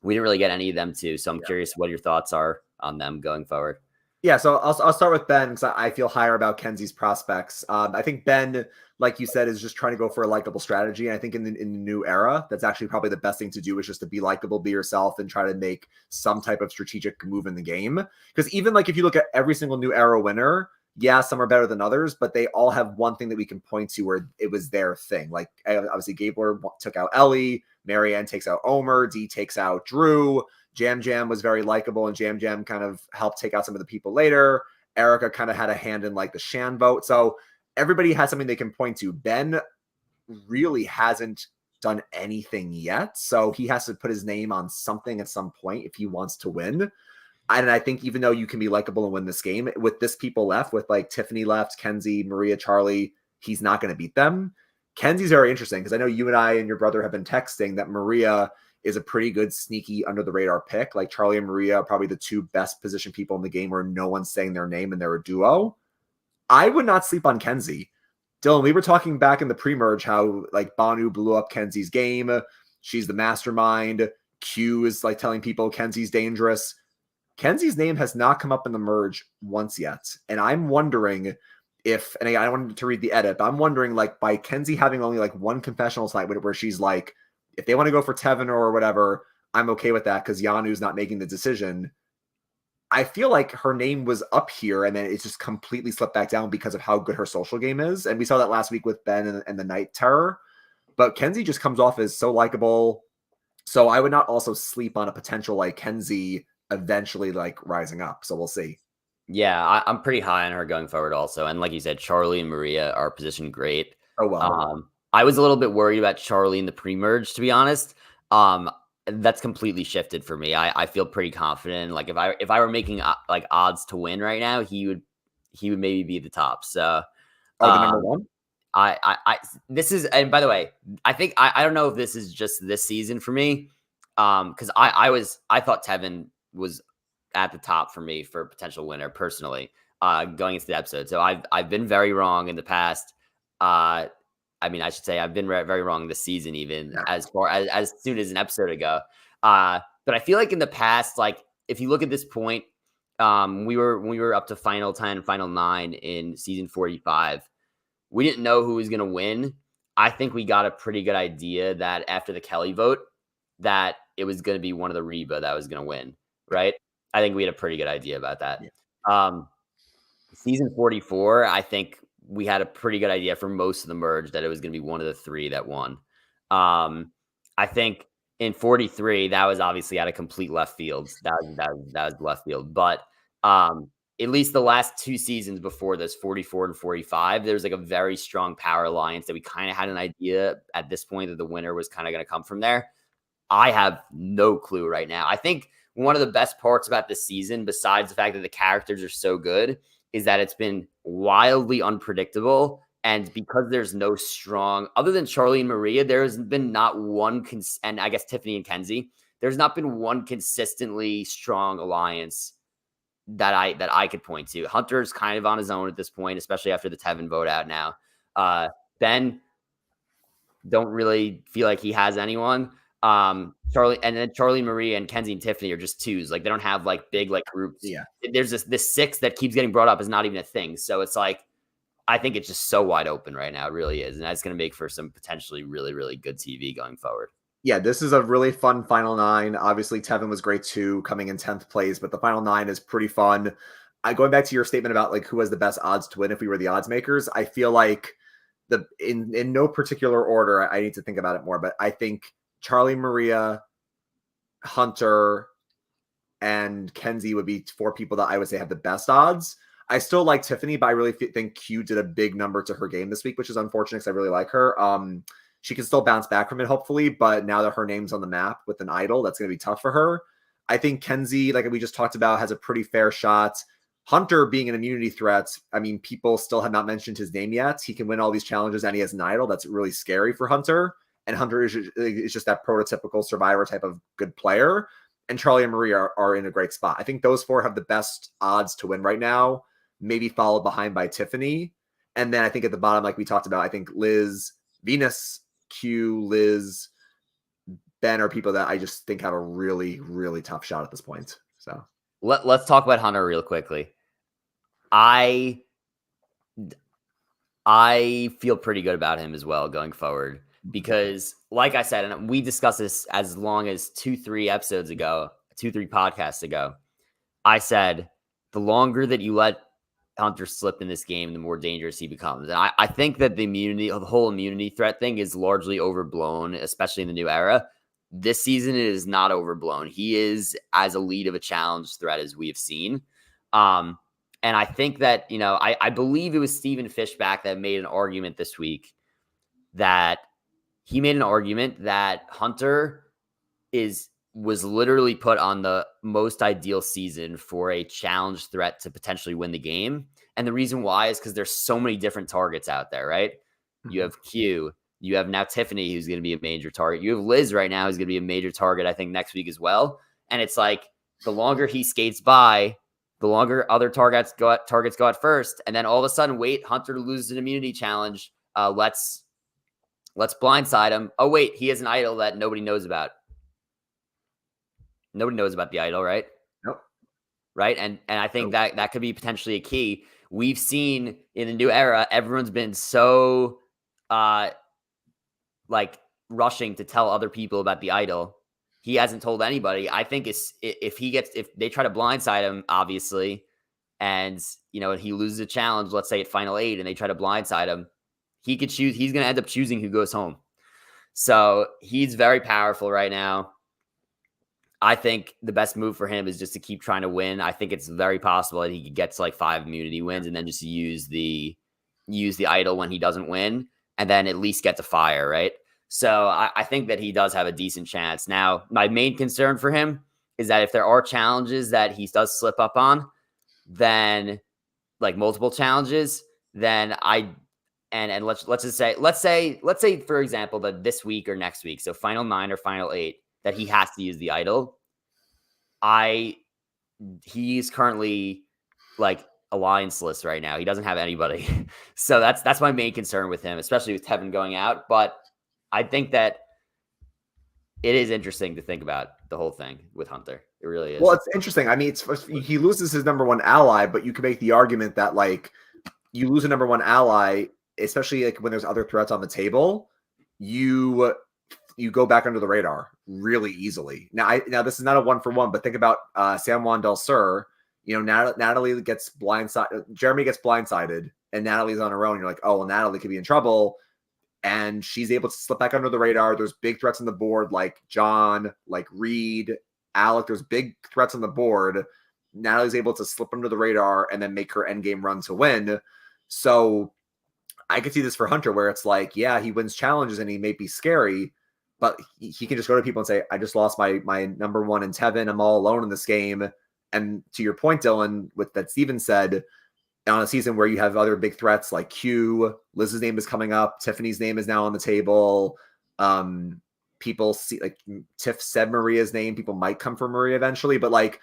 we didn't really get any of them too. So I'm curious what your thoughts are on them going forward. Yeah, so I'll start with Ben because I feel higher about Kenzie's prospects. I think Ben, like you said, is just trying to go for a likable strategy. And I think in the new era, that's actually probably the best thing to do is just to be likable, be yourself, and try to make some type of strategic move in the game. Because even like if you look at every single new era winner, yeah, some are better than others, but they all have one thing that we can point to where it was their thing. Like obviously Gabler took out Ellie, Marianne takes out Omer, Dee takes out Drew. Jam Jam was very likable, and Jam Jam kind of helped take out some of the people later. Erica kind of had a hand in like the Shan vote. So everybody has something they can point to. Ben really hasn't done anything yet. So he has to put his name on something at some point if he wants to win. And I think even though you can be likable and win this game, with this people left, with like Tiffany left, Kenzie, Maria, Charlie, he's not going to beat them. Kenzie's very interesting because I know you and I and your brother have been texting that Maria is a pretty good sneaky under the radar pick. Like Charlie and Maria are probably the two best positioned people in the game where no one's saying their name and they're a duo. I would not sleep on Kenzie. Dylan, we were talking back in the pre-merge how like Banu blew up Kenzie's game. She's the mastermind. Q is like telling people Kenzie's dangerous. Kenzie's name has not come up in the merge once yet. And I'm wondering if, and I wanted to read the edit, but I'm wondering like by Kenzie having only like one confessional tonight where she's like, if they want to go for Tevin or whatever, I'm okay with that because Yanu's not making the decision. I feel like her name was up here and then it's just completely slipped back down because of how good her social game is. And we saw that last week with Ben and the Night Terror. But Kenzie just comes off as so likable. So I would not also sleep on a potential like Kenzie eventually like rising up. So we'll see. Yeah, I'm pretty high on her going forward also. And like you said, Charlie and Maria are positioned great. Oh, well. I was a little bit worried about Charlie in the pre-merge, to be honest. That's completely shifted for me. I feel pretty confident. Like if I were making like odds to win right now, he would maybe be the top. So the number one. This is, and by the way, I think I don't know if this is just this season for me. Because I thought Tevin was at the top for me for potential winner personally. Going into the episode, so I've been very wrong in the past. I mean, I should say I've been very wrong this season, even as far as soon as an episode ago. But I feel like in the past, like if you look at this point, when we were up to final 10, final 9 in season 45, we didn't know who was going to win. I think we got a pretty good idea that after the Kelly vote, that it was going to be one of the Reba that was going to win, right? I think we had a pretty good idea about that. Yeah. Season 44, I think we had a pretty good idea for most of the merge that it was going to be one of the 3 that won. I think in 43, that was obviously out of complete left field. That was left field. But at least the last 2 seasons before this, 44 and 45, there's like a very strong power alliance that we kind of had an idea at this point that the winner was kind of going to come from there. I have no clue right now. I think one of the best parts about this season, besides the fact that the characters are so good, is that it's been wildly unpredictable. And because there's no strong, other than Charlie and Maria, there's been not one, and I guess Tiffany and Kenzie, there's not been one consistently strong alliance that I could point to. Hunter's kind of on his own at this point, especially after the Tevin vote out now. Ben, don't really feel like he has anyone. Charlie, and then Charlie, Maria, and Kenzie and Tiffany are just 2s. Like they don't have like big like groups. Yeah. There's this 6 that keeps getting brought up is not even a thing. So it's like I think it's just so wide open right now. It really is. And that's going to make for some potentially really, really good TV going forward. Yeah, this is a really fun final 9. Obviously, Tevin was great too, coming in 10th place, but the final 9 is pretty fun. Going back to your statement about like who has the best odds to win if we were the odds makers, I feel like in no particular order, I need to think about it more, but I think Charlie, Maria, Hunter, and Kenzie would be 4 people that I would say have the best odds. I still like Tiffany, but I really think Q did a big number to her game this week, which is unfortunate because I really like her. She can still bounce back from it, hopefully, but now that her name's on the map with an idol, that's going to be tough for her. I think Kenzie, like we just talked about, has a pretty fair shot. Hunter being an immunity threat, I mean, people still have not mentioned his name yet. He can win all these challenges and he has an idol. That's really scary for Hunter. And Hunter is just that prototypical survivor type of good player. And Charlie and Maria are in a great spot. I think those four have the best odds to win right now, maybe followed behind by Tiffany. And then I think at the bottom, like we talked about, I think Liz, Venus, Q, Liz, Ben are people that I just think have a really, really tough shot at this point. So let's talk about Hunter real quickly. I feel pretty good about him as well going forward because, like I said, and we discussed this as long as 2-3 podcasts ago, I said the longer that you let Hunter slip in this game, the more dangerous he becomes. And I think that the whole immunity threat thing is largely overblown, especially in the new era. This season it is not overblown. He is as elite of a challenge threat as we have seen. And I think that, I believe it was Stephen Fishback that made an argument this week that Hunter was literally put on the most ideal season for a challenge threat to potentially win the game. And the reason why is because there's so many different targets out there, right? You have Q, you have now Tiffany, who's going to be a major target. You have Liz right now, who's going to be a major target, I think, next week as well. And it's like the longer he skates by, the longer other targets go at first. And then all of a sudden, wait, Hunter loses an immunity challenge. Let's blindside him. Oh, wait, he has an idol that nobody knows about. Nobody knows about the idol, right? Nope. Right. And I think that could be potentially a key. We've seen in the new era, everyone's been so rushing to tell other people about the idol. He hasn't told anybody. I think if they try to blindside him, obviously, and he loses a challenge, let's say at final 8, and they try to blindside him, he could choose. He's going to end up choosing who goes home. So he's very powerful right now. I think the best move for him is just to keep trying to win. I think it's very possible that he gets like 5 immunity wins and then just use the idol when he doesn't win, and then at least get to fire, right? So I think that he does have a decent chance. Now, my main concern for him is that if there are challenges that he does slip up on, then like multiple challenges, then let's say for example that this week or next week, so final 9 or final 8, that he has to use the idol. He's currently like alliance-less right now. He doesn't have anybody. So that's my main concern with him, especially with Tevin going out. But I think that it is interesting to think about the whole thing with Hunter. It really is. Well, it's interesting. I mean, he loses his number 1 ally, but you can make the argument that like you lose a number 1 ally, especially like when there's other threats on the table, you go back under the radar really easily. Now this is not a 1-for-1, but think about San Juan del Sur. Natalie gets blindsided, Jeremy gets blindsided, and Natalie's on her own. You're like, oh, well, Natalie could be in trouble. And she's able to slip back under the radar. There's big threats on the board, like John, like Reed, Alec. There's big threats on the board. Natalie's able to slip under the radar and then make her endgame run to win. So I could see this for Hunter, where it's like, yeah, he wins challenges and he may be scary, but he can just go to people and say, I just lost my number 1 in Tevin. I'm all alone in this game. And to your point, Dylan, with that Steven said, on a season where you have other big threats like Q, Liz's name is coming up, Tiffany's name is now on the table. People see, like Tiff said Maria's name, people might come for Maria eventually, but like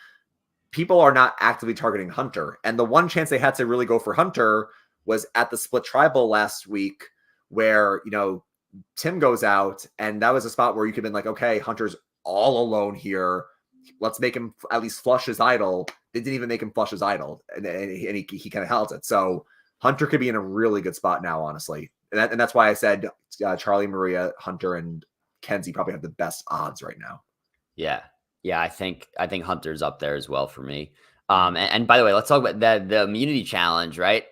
people are not actively targeting Hunter. And the one chance they had to really go for Hunter was at the split tribal last week, where, Tim goes out, and that was a spot where you could have been like, okay, Hunter's all alone here. Let's make him at least flush his idol. They didn't even make him flush his idol, and he kind of held it. So Hunter could be in a really good spot now, honestly. And that's why I said Charlie, Maria, Hunter, and Kenzie probably have the best odds right now. Yeah. I think Hunter's up there as well for me. And by the way, let's talk about the immunity challenge, right?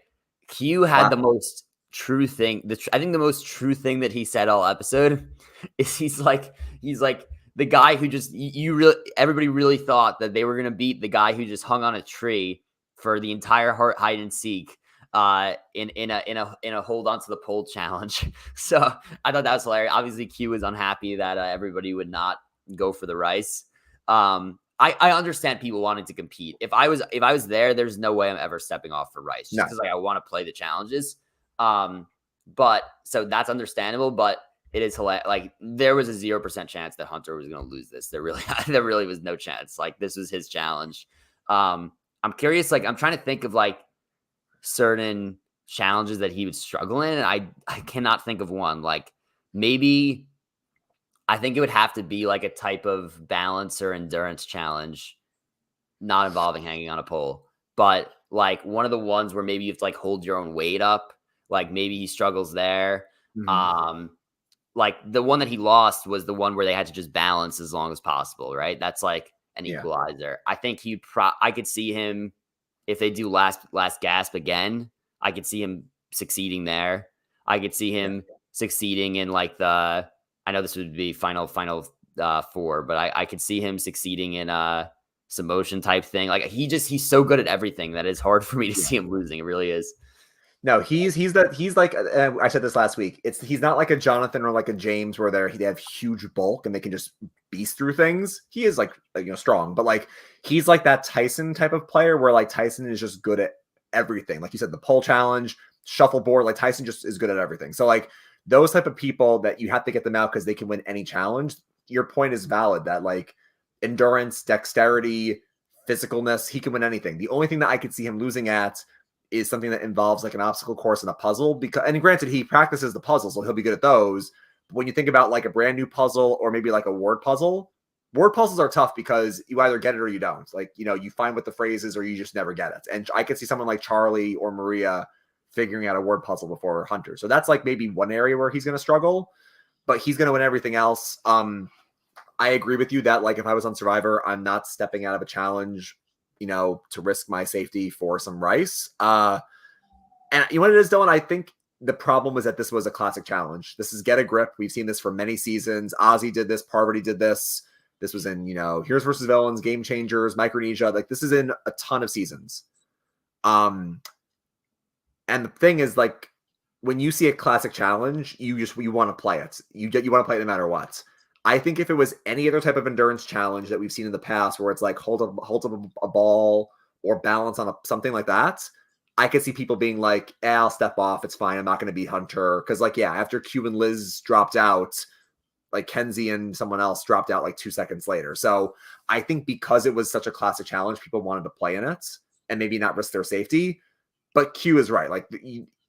Q had the most true thing. I think the most true thing that he said all episode is he's like the guy who just everybody really thought that they were going to beat the guy who just hung on a tree for the entire hide and seek in a hold on to the pole challenge. So I thought that was hilarious. Obviously, Q was unhappy that everybody would not go for the rice. I understand people wanting to compete. If I was there, there's no way I'm ever stepping off for rice just because like I want to play the challenges. But so that's understandable, but it is hilarious. Like there was a 0% chance that Hunter was going to lose this. There really was no chance. Like this was his challenge. I'm curious. Like I'm trying to think of like certain challenges that he would struggle in, and I cannot think of one. Like maybe I think it would have to be like a type of balance or endurance challenge, not involving hanging on a pole, but like one of the ones where maybe you have to like hold your own weight up. Like maybe he struggles there. Like the one that he lost was the one where they had to just balance as long as possible, right? That's like an equalizer. I think I could see him if they do last gasp again. I could see him succeeding there. I could see him succeeding in like I know this would be final four, but I could see him succeeding in some motion type thing. Like he's so good at everything that it's hard for me to see him losing. It really is. No, he's like I said this last week. He's not like a Jonathan or like a James where they have huge bulk and they can just beast through things. He is like strong, but like he's like that Tyson type of player where like Tyson is just good at everything. Like you said, the pole challenge, shuffleboard, like Tyson just is good at everything. So like those type of people that you have to get them out because they can win any challenge. Your point is valid that like endurance, dexterity, physicalness, he can win anything. The only thing that I could see him losing at is something that involves like an obstacle course and a puzzle. And granted, he practices the puzzles, so he'll be good at those. But when you think about like a brand new puzzle or maybe like a word puzzles are tough because you either get it or you don't. Like, you find what the phrase is or you just never get it. And I could see someone like Charlie or Maria figuring out a word puzzle before Hunter. So that's like maybe one area where he's going to struggle, but he's going to win everything else. I agree with you that like if I was on Survivor, I'm not stepping out of a challenge to risk my safety for some rice. And you know what it is, Dylan? I think the problem was that this was a classic challenge. This is get a grip. We've seen this for many seasons. Ozzy did this. Parvati did this. This was in, Heroes versus Villains, Game Changers, Micronesia. Like this is in a ton of seasons. And the thing is like, when you see a classic challenge, you want to play it. You want to play it no matter what. I think if it was any other type of endurance challenge that we've seen in the past, where it's like hold up a ball or balance on something like that, I could see people being like, I'll step off. It's fine. I'm not going to be Hunter. Because like, after Q and Liz dropped out, like Kenzie and someone else dropped out like 2 seconds later. So I think because it was such a classic challenge, people wanted to play in it and maybe not risk their safety. But Q is right. Like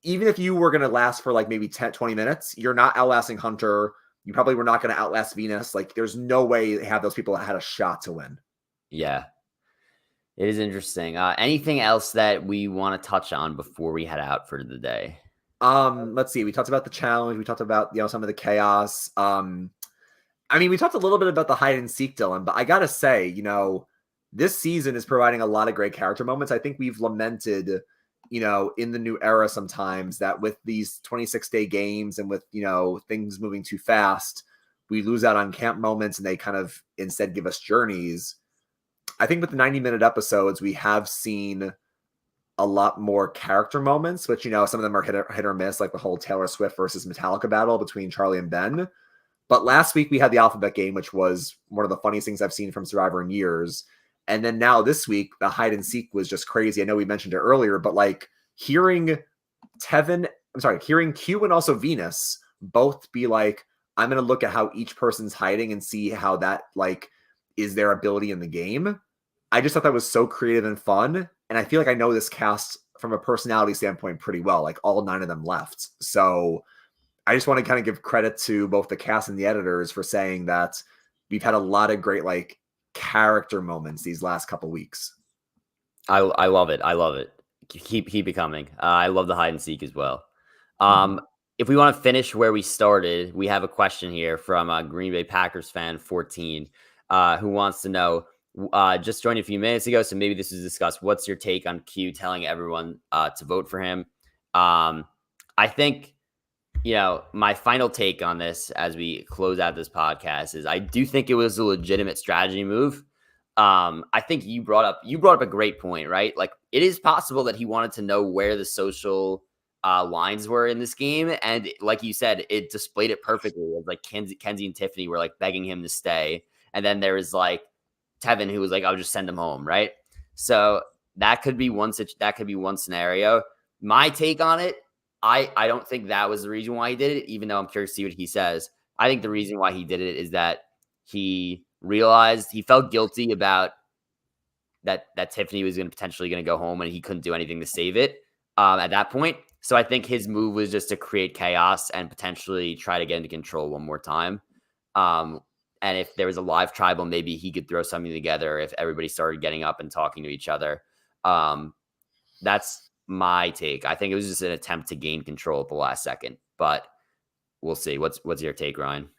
even if you were going to last for like maybe 10, 20 minutes, you're not outlasting Hunter. You probably were not going to outlast Venus. Like, there's no way they have those people that had a shot to win. Yeah. It is interesting. Anything else that we want to touch on before we head out for the day? Let's see. We talked about the challenge. We talked about, some of the chaos. We talked a little bit about the hide and seek, Dylan, but I got to say, this season is providing a lot of great character moments. I think we've lamented in the new era sometimes that with these 26-day games and with, things moving too fast, we lose out on camp moments and they kind of instead give us journeys. I think with the 90-minute episodes, we have seen a lot more character moments, which, some of them are hit or miss, like the whole Taylor Swift versus Metallica battle between Charlie and Ben. But last week we had the alphabet game, which was one of the funniest things I've seen from Survivor in years. And then now this week, the hide and seek was just crazy. I know we mentioned it earlier, but like hearing Q and also Venus both be like, I'm going to look at how each person's hiding and see how that like is their ability in the game. I just thought that was so creative and fun. And I feel like I know this cast from a personality standpoint pretty well, like all 9 of them left. So I just want to kind of give credit to both the cast and the editors for saying that we've had a lot of great like character moments these last couple weeks. I love it. Keep it coming. I love the hide and seek as well. If we want to finish where we started, we have a question here from Green Bay Packers fan 14 who wants to know, just joined a few minutes ago, so maybe this was discussed. What's your take on Q telling everyone to vote for him? I think, my final take on this as we close out this podcast is I do think it was a legitimate strategy move. I think you brought up a great point, right? Like it is possible that he wanted to know where the social lines were in this game, and like you said, it displayed it perfectly. It was like Kenzie and Tiffany were like begging him to stay, and then there was like Tevin who was like, "I'll just send him home," right? So that could be one scenario. My take on it, I don't think that was the reason why he did it, even though I'm curious to see what he says. I think the reason why he did it is that he realized he felt guilty about that Tiffany was potentially going to go home and he couldn't do anything to save it at that point. So I think his move was just to create chaos and potentially try to get into control one more time. And if there was a live tribal, maybe he could throw something together if everybody started getting up and talking to each other. That's my take. I think it was just an attempt to gain control at the last second, but we'll see. What's your take, Ryan?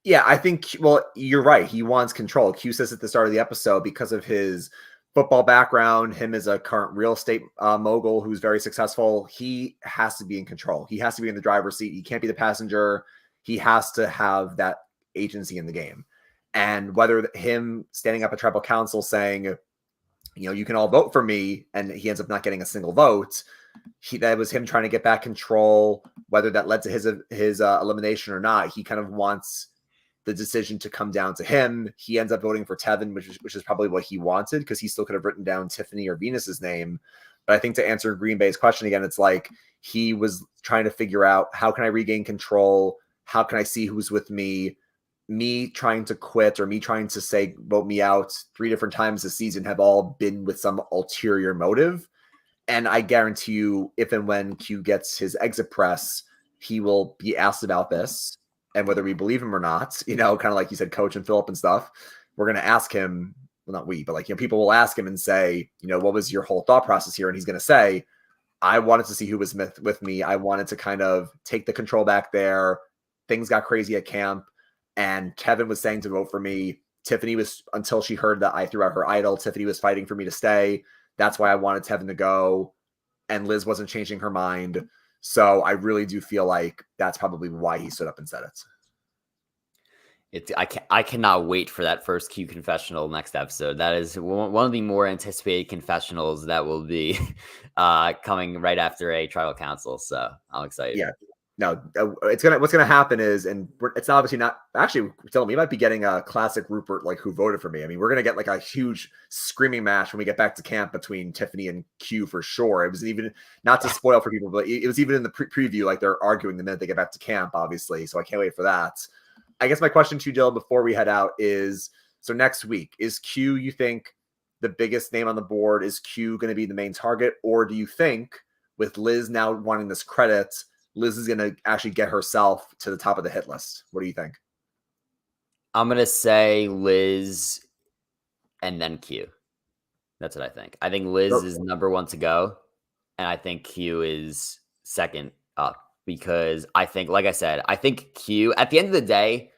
Yeah, I think, well, you're right. He wants control. Q says at the start of the episode, because of his football background, him as a current real estate mogul who's very successful, he has to be in control. He has to be in the driver's seat. He can't be the passenger. He has to have that agency in the game. And whether him standing up at tribal council saying, you can all vote for me, and he ends up not getting a single vote, that was him trying to get back control. Whether that led to his elimination or not, he kind of wants the decision to come down to him. He ends up voting for Tevin, which is probably what he wanted, because he still could have written down Tiffany or Venus's name. But I think to answer Green Bay's question again, it's like he was trying to figure out, how can I regain control? How can I see who's with me? Me trying to quit or me trying to say, vote me out 3 different times this season have all been with some ulterior motive. And I guarantee you, if and when Q gets his exit press, he will be asked about this. And whether we believe him or not, kind of like you said, Coach and Philip and stuff, we're going to ask him, well, not we, but people will ask him and say, what was your whole thought process here? And he's going to say, I wanted to see who was with me. I wanted to kind of take the control back there. Things got crazy at camp. And Kevin was saying to vote for me. Tiffany was, until she heard that I threw out her idol, Tiffany was fighting for me to stay. That's why I wanted Tevin to go. And Liz wasn't changing her mind. So I really do feel like that's probably why he stood up and said it. I cannot wait for that first Q confessional next episode. That is one of the more anticipated confessionals that will be coming right after a tribal council. So I'm excited. Yeah. No, what's gonna happen is, and it's obviously not actually telling me, you might be getting a classic Rupert, like, who voted for me. I mean, we're gonna get like a huge screaming match when we get back to camp between Tiffany and Q for sure. It was even, not to spoil for people, but it was even in the preview, like they're arguing the minute they get back to camp, obviously. So I can't wait for that. I guess my question to you, Dylan, before we head out is, so next week, is Q, you think, the biggest name on the board? Is Q going to be the main target? Or do you think, with Liz now wanting this credit, Liz is going to actually get herself to the top of the hit list? What do you think? I'm going to say Liz and then Q. That's what I think. I think Liz is number 1 to go, and I think Q is second up, because I think, like I said, I think Q, at the end of the day,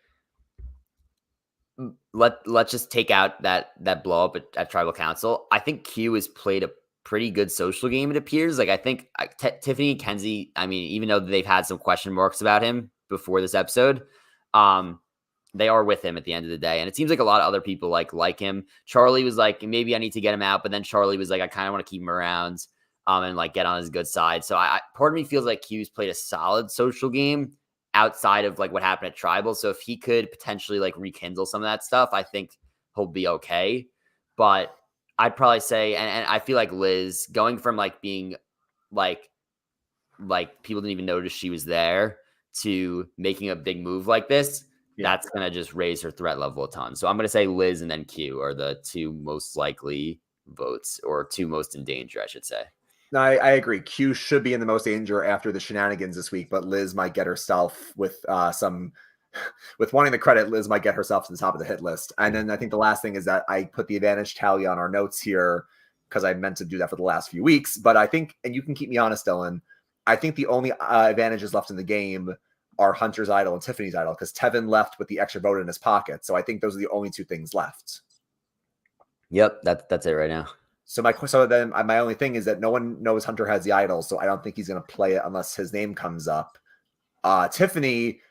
let's just take out that blow up at tribal council. I think Q has played a pretty good social game, it appears. Like, I think Tiffany and Kenzie, I mean, even though they've had some question marks about him before this episode, they are with him at the end of the day. And it seems like a lot of other people like him. Charlie was like, maybe I need to get him out. But then Charlie was like, I kind of want to keep him around and like get on his good side. So part of me feels like Q's played a solid social game outside of like what happened at tribal. So if he could potentially like rekindle some of that stuff, I think he'll be okay. But I'd probably say, and I feel like Liz, going from like being like people didn't even notice she was there, to making a big move like this, that's going to just raise her threat level a ton. So I'm going to say Liz and then Q are the 2 most likely votes, or 2 most in danger, I should say. No, I agree. Q should be in the most danger after the shenanigans this week, but Liz might get herself with with wanting the credit. Liz might get herself to the top of the hit list. And then I think the last thing is that I put the advantage tally on our notes here, because I meant to do that for the last few weeks. But I think, and you can keep me honest, Dylan, I think the only advantages left in the game are Hunter's idol and Tiffany's idol, because Tevin left with the extra vote in his pocket. So I think those are the only 2 things left. Yep, that's it right now. So then my only thing is that no one knows Hunter has the idol, so I don't think he's going to play it unless his name comes up. Tiffany,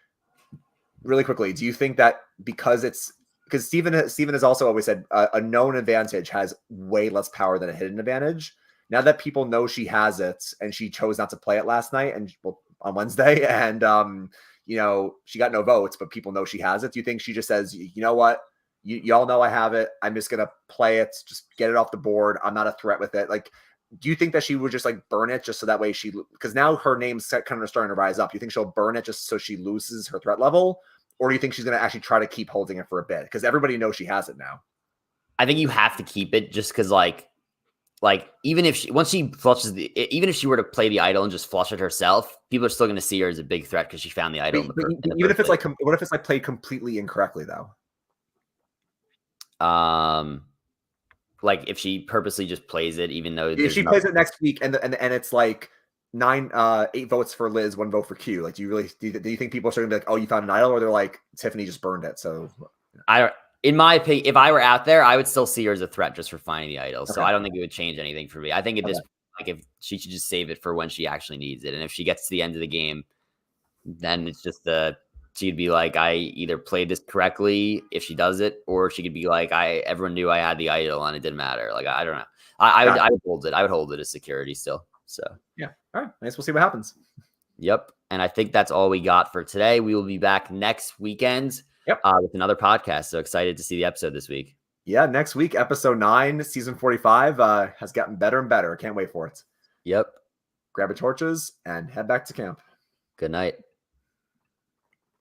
really quickly, do you think that because it's because Steven has also always said a known advantage has way less power than a hidden advantage. Now that people know she has it, and she chose not to play it last night and on Wednesday, and she got no votes, but people know she has it. Do you think she just says, you know what, y'all know I have it, I'm just gonna play it, just get it off the board, I'm not a threat with it? Like, do you think that she would just like burn it just so that way because now her name's kind of starting to rise up? Do you think she'll burn it just so she loses her threat level? Or do you think she's going to actually try to keep holding it for a bit? Because everybody knows she has it now. I think you have to keep it just because, like even if once she flushes even if she were to play the idol and just flush it herself, people are still going to see her as a big threat because she found the idol. Even if it's like, what if it's like played completely incorrectly though? Like if she purposely just plays it, even though if she plays it next week and it's like 8 votes for Liz, 1 vote for Q. Like, do you think people are going to be like, oh, you found an idol, or they're like, Tiffany just burned it? So, in my opinion, if I were out there, I would still see her as a threat just for finding the idol. Okay. So I don't think it would change anything for me. I think at this point, like, if she should just save it for when she actually needs it, and if she gets to the end of the game, then it's just she'd be like, I either played this correctly if she does it, or she could be like, everyone knew I had the idol and it didn't matter. Like, I don't know. I would hold it. I would hold it as security still. So yeah. All right. I guess we'll see what happens. Yep. And I think that's all we got for today. We will be back next weekend with another podcast. So excited to see the episode this week. Yeah. Next week, episode 9, season 45 has gotten better and better. Can't wait for it. Yep. Grab your torches and head back to camp. Good night.